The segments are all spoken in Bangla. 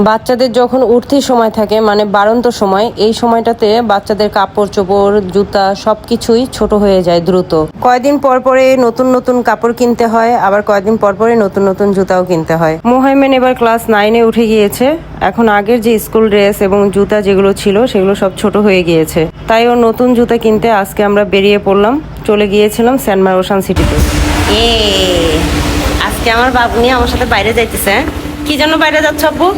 বাচ্চাদের যখন উঠতি সময় থাকে মানে বাড়ন্ত সময়, এই সময়টাতে বাচ্চাদের কাপড় চোপড় জুতা সবকিছুই ছোট হয়ে যায় দ্রুত। কয়েকদিন পর পরে নতুন নতুন কাপড় কিনতে হয়, আবার কয়েকদিন পর পরে নতুন নতুন জুতাও কিনতে হয়। মোহাইমেন এবার ক্লাস 9-এ উঠে গিয়েছে। এখন আগের যে স্কুল ড্রেস এবং জুতা যেগুলো ছিল সেগুলো সব ছোট হয়ে গিয়েছে, তাই ওর নতুন জুতা কিনতে আজকে আমরা বেরিয়ে পড়লাম। চলে গিয়েছিলাম সেন্টমার্ক ওশান সিটিতে। আজকে আমার বাবু নিয়ে আমার সাথে বাইরে যাইতেছে। কি জন্য বাইরে যাচ্ছ আব্বু?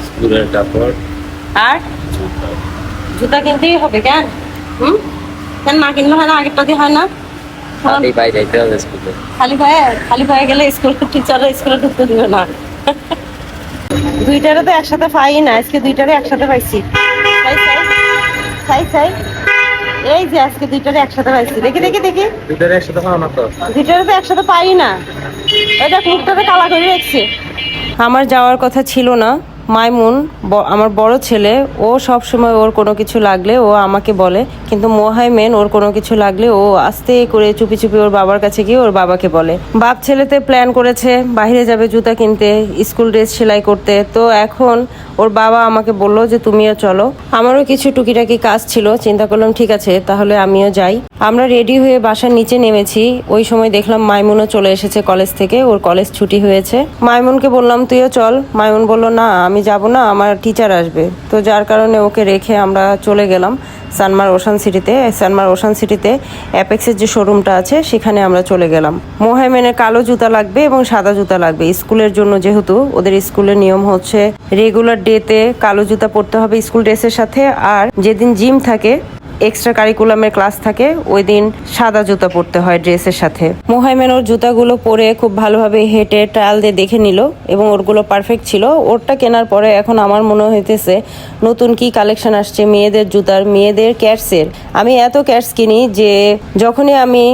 স্কুলের কাপড় আর জুতা কিনতেই হবে কেন? কেন না কিনলে হয় না? আগেরটা দিয়ে হয় না? খালি বাইরে যাইতে হবে স্কুলে। খালি পায়ে গেলে স্কুল টিচাররা স্কুলে ঢুকতে দিবে না। দুইটারে তো একসাথে পাই না, আজকে দুইটারে একসাথে পাইছি। এই যে আজকে দুইটারে একসাথে পাইছি। দেখি দুইটারে একসাথে পাও না তো? দুইটারে তো একসাথে পাই না। এটা মুখটাতে কালা করে রাখছে। আমার যাওয়ার কথা ছিল না। মাইমুন আমার বড় ছেলে, ও সব সময় ওর কোনো কিছু লাগলে ও আমাকে বলে, কিন্তু মোহাইমেন ওর কোনো কিছু লাগলে ও আস্তে করে চুপি চুপি ওর বাবার কাছে গিয়ে ওর বাবাকে বলে। বাপ ছেলেতে প্ল্যান করেছে বাইরে যাবে জুতা কিনতে, স্কুল ড্রেস সেলাই করতে। তো এখন ওর বাবা আমাকে বললো যে তুমিও চলো। আমারও কিছু টুকিটাকি কাজ ছিল, চিন্তা করলাম ঠিক আছে তাহলে আমিও যাই। আমরা রেডি হয়ে বাসার নিচে নেমেছি। ওই সময় দেখলাম মাইমুনও চলে এসেছে কলেজ থেকে, ওর কলেজ ছুটি হয়েছে। মাইমুনকে বললাম তুইও চল। মাইমুন বলল না আমি যাব না, আমার টিচার আসবে। তো যার কারণে ওকে রেখে আমরা চলে গেলাম সেন্টমার্ক ওশান সিটিতে। সেন্টমার্ক ওশান সিটিতে অ্যাপেক্সের যে শোরুমটা আছে সেখানে আমরা চলে গেলাম। মোহাইমেনের কালো জুতা লাগবে এবং সাদা জুতা লাগবে স্কুলের জন্য, যেহেতু ওদের স্কুলের নিয়ম হচ্ছে রেগুলার ডেতে কালো জুতা পরতে হবে স্কুল ড্রেসের সাথে, আর যেদিন জিম থাকে এক্সট্রা কারিকুলামের ক্লাস থাকে ওই দিন সাদা জুতা পরতে হয় ড্রেসের সাথে। মোহাইমেন ওর জুতাগুলো পরে খুব ভালোভাবে হেঁটে ট্রায়াল দিয়ে দেখে নিল এবং ওরগুলো পারফেক্ট ছিল। ওরটা কেনার পরে এখন আমার মনে হইতেছে নতুন কি কালেকশন আসছে মেয়েদের জুতার, মেয়েদের ক্যাটসের। আমি এত ক্যাটস কিনি যে যখনই আমি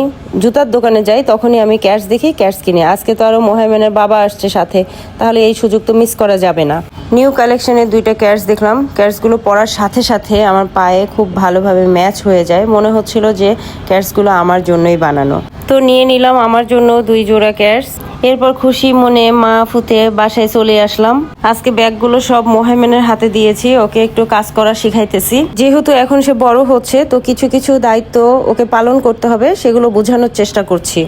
জুতার দোকানে যাই তখনই আমি ক্যাটস দেখি, ক্যাটস কিনি। আজকে তো আরও মোহাইমেনের বাবা আসছে সাথে, তাহলে এই সুযোগ তো মিস করা যাবে না। নিউ কালেকশনের দুইটা ক্যাটস দেখলাম। ক্যাটসগুলো পরার সাথে সাথে আমার পায়ে খুব ভালোভাবে ম্যাচ হয়ে যায়, মনে হচ্ছিল যে ক্যাটসগুলো আমার জন্যই বানানো। তো নিয়ে নিলাম আমার জন্য 2 জোড়া ক্যাটস। এরপর খুশি মনে মা ফুতে বাসায় চলে আসলাম। আজকে ব্যাগগুলো সব মোহাইমেনের হাতে দিয়েছি, ওকে একটু কাজ করা শিখাইতেছি। যেহেতু এখন সে বড় হচ্ছে তো কিছু কিছু দায়িত্ব ওকে পালন করতে হবে, সেগুলো বোঝানোর চেষ্টা করছি।